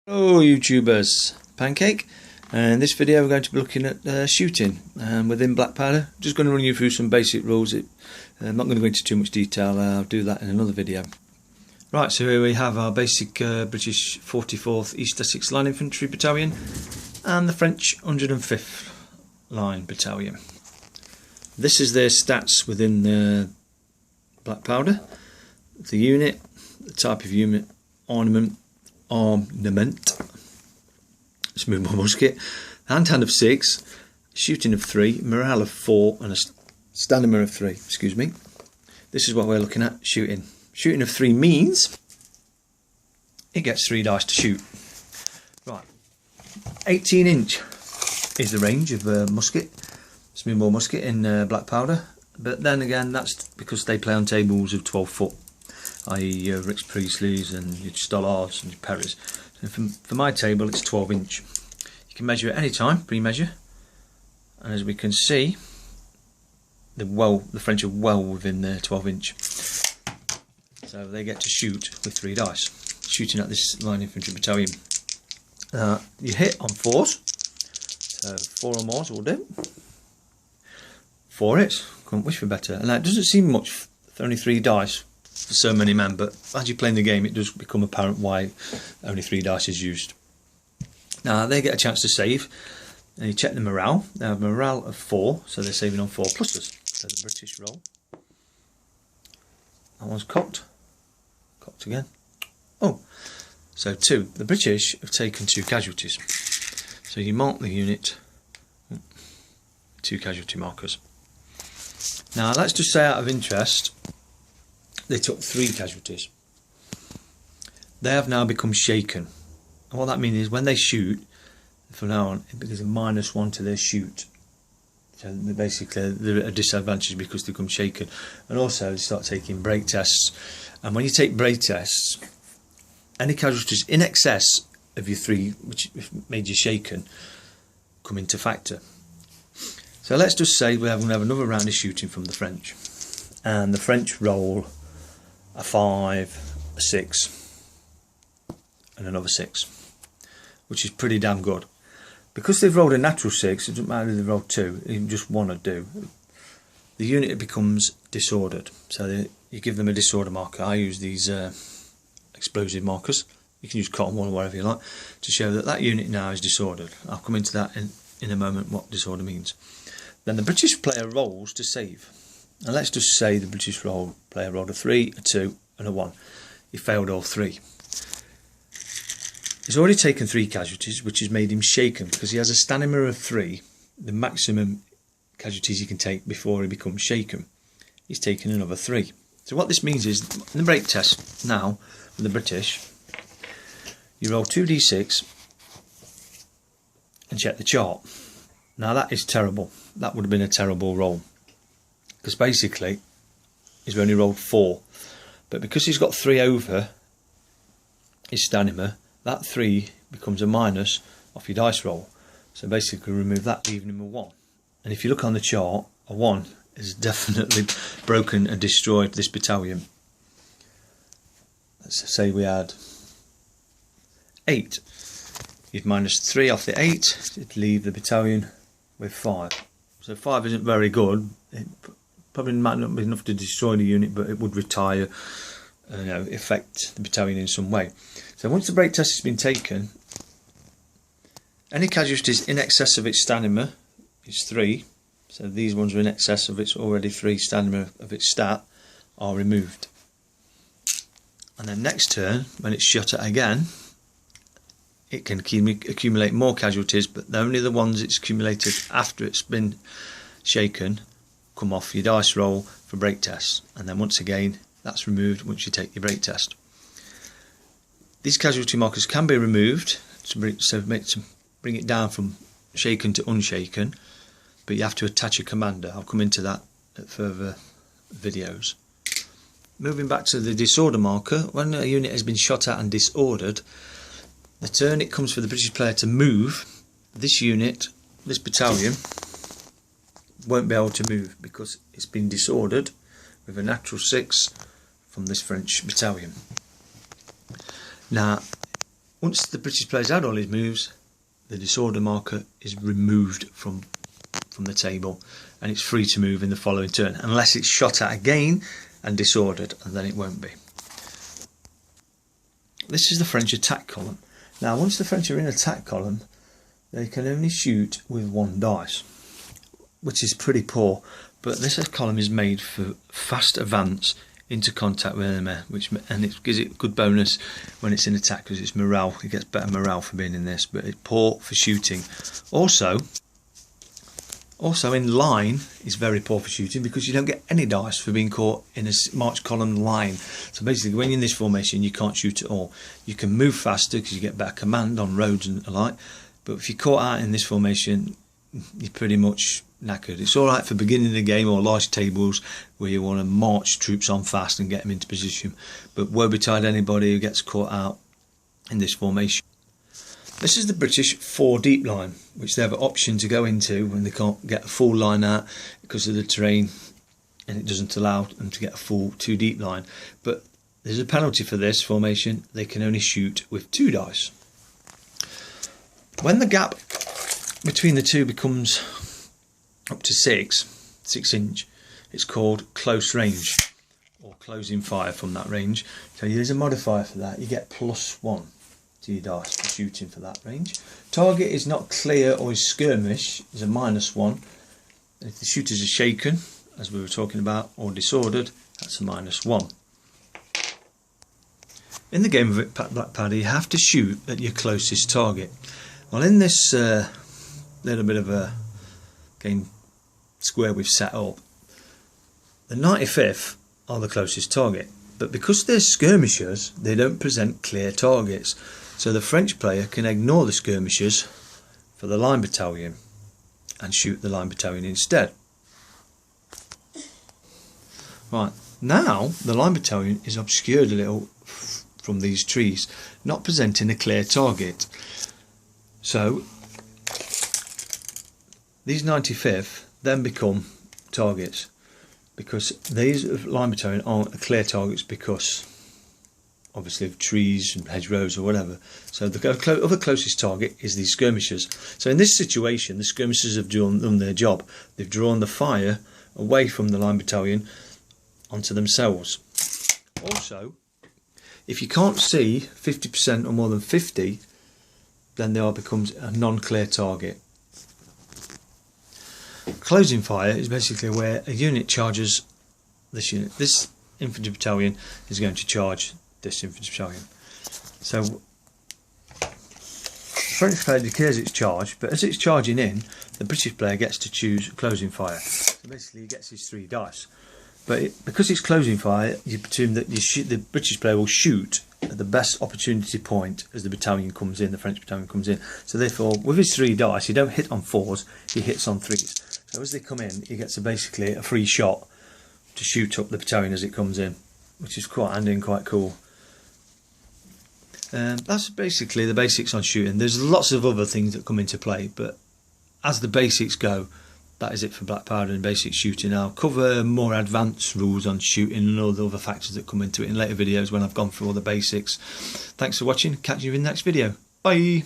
Hello YouTubers, Pancake, and in this video we're going to be looking at shooting within Blackpowder. Just going to run you through some basic rules. I'm not going to go into too much detail, I'll do that in another video. Right, so here we have our basic British 44th East Essex Line Infantry Battalion and the French 105th Line Battalion. This is their stats within Blackpowder. The unit, the type of unit, armament, smooth bore musket, hand of 6, shooting of 3, morale of 4, and a stamina of 3. Excuse me. This is what we're looking at. Shooting. Shooting of 3 means it gets 3 dice to shoot. Right. 18-inch is the range of musket, smooth bore musket in Blackpowder. But then again, that's because they play on tables of 12 foot. i.e. your Rich Priestley's and your Stollards and your Perrys. So for my table it's 12-inch. You can measure at any time, pre-measure, and as we can see, the French are well within their 12-inch. So they get to shoot with 3 dice, shooting at this line infantry battalion. You hit on 4s, so 4 or more will do. 4 hits, couldn't wish for better, and that doesn't seem much for only 3 dice. For so many men, but as you play in the game it does become apparent why only 3 dice is used. Now they get a chance to save, and you check the morale. They have a morale of 4, so they're saving on 4 pluses. So the British roll. That one's cocked. Cocked again. Oh, so 2. The British have taken 2 casualties. So you mark the unit, 2 casualty markers. Now let's just say out of interest, they took 3 casualties. They have now become shaken. And what that means is when they shoot, from now on, it becomes a -1 to their shoot. So basically they're at a disadvantage because they become shaken. And also they start taking break tests. And when you take break tests, any casualties in excess of your 3, which made you shaken, come into factor. So let's just say we're going to have another round of shooting from the French. And the French roll a 5, a 6, and another 6, which is pretty damn good. Because they've rolled a natural 6, it doesn't matter if they've rolled 2, even just 1 would do. The unit becomes disordered, so you give them a disorder marker. I use these explosive markers. You can use cotton wool or whatever you like to show that that unit now is disordered. I'll come into that in a moment, what disorder means. Then the British player rolls to save. Now let's just say the British player rolled a 3, a 2 and a 1. He failed all 3. He's already taken 3 casualties, which has made him shaken because he has a stamina of 3, the maximum casualties he can take before he becomes shaken. He's taken another 3. So what this means is, in the break test now, with the British, you roll 2d6 and check the chart. Now that is terrible. That would have been a terrible roll. Because basically he's only rolled 4, but because he's got 3 over his stamina, that 3 becomes a minus off your dice roll. So basically remove that, leaving him a 1. And if you look on the chart, a 1 is definitely broken and destroyed this battalion. Let's say we had 8. You'd minus 3 off the 8, it'd leave the battalion with 5. So 5 isn't very good. It probably might not be enough to destroy the unit, but it would retire, affect the battalion in some way. So once the break test has been taken, any casualties in excess of its stamina is 3. So these ones are in excess of its already 3 stamina of its stat are removed. And then next turn, when it's shot at again, it can accumulate more casualties, but only the ones it's accumulated after it's been shaken come off your dice roll for break tests, and then once again that's removed once you take your break test. These casualty markers can be removed to bring it down from shaken to unshaken, but you have to attach a commander. I'll come into that at further videos. Moving back to the disorder marker, when a unit has been shot at and disordered, the turn it comes for the British player to move, this unit, this battalion, won't be able to move because it's been disordered with a natural 6 from this French battalion. Now once the British player's had all his moves, the disorder marker is removed from the table, and it's free to move in the following turn, unless it's shot at again and disordered, and then it won't be. This is the French attack column. Now, once the French are in attack column, they can only shoot with 1 dice, which is pretty poor. But this column is made for fast advance into contact with enemy, and it gives it good bonus when it's in attack because it's morale. It gets better morale for being in this, but it's poor for shooting. Also in line is very poor for shooting because you don't get any dice for being caught in a march column line. So basically, when you're in this formation, you can't shoot at all. You can move faster because you get better command on roads and the like, but if you're caught out in this formation, you're pretty much knackered. It's alright for beginning the game or large tables where you want to march troops on fast and get them into position, but woe betide anybody who gets caught out in this formation. This is the British 4 deep line, which they have an option to go into when they can't get a full line out because of the terrain, and it doesn't allow them to get a full 2 deep line. But there's a penalty for this formation. They can only shoot with 2 dice. When the gap between the two becomes up to 6 inch, it's called close range or closing fire from that range. So there's a modifier for that. You get +1 to your dice for shooting for that range. Target is not clear or is skirmish is a -1. If the shooters are shaken, as we were talking about, or disordered, that's a -1. In the game of Blackpowder, you have to shoot at your closest target. Well, in this little bit of a game square we've set up, the 95th are the closest target, but because they're skirmishers, they don't present clear targets, so the French player can ignore the skirmishers for the line battalion and shoot the line battalion instead. Right, now the line battalion is obscured a little from these trees, not presenting a clear target. So these 95th then become targets, because these line battalion aren't clear targets because obviously of trees and hedgerows or whatever. So the other closest target is these skirmishers. So in this situation, the skirmishers have done their job. They've drawn the fire away from the line battalion onto themselves. Also, if you can't see 50% or more than 50, then there becomes a non-clear target. Closing fire is basically where a unit charges this unit. This infantry battalion is going to charge this infantry battalion. So the French player declares its charge, but as it's charging in, the British player gets to choose closing fire. So basically he gets his 3 dice. But because it's closing fire, you presume that the British player will shoot at the best opportunity point as the battalion comes in, the French battalion comes in. So therefore, with his 3 dice, he don't hit on 4s, he hits on 3s. So as they come in, he gets basically a free shot to shoot up the battalion as it comes in, which is quite handy and quite cool. That's basically the basics on shooting. There's lots of other things that come into play, but as the basics go, that is it for Blackpowder and basic shooting. I'll cover more advanced rules on shooting and all the other factors that come into it in later videos when I've gone through all the basics. Thanks for watching. Catch you in the next video. Bye.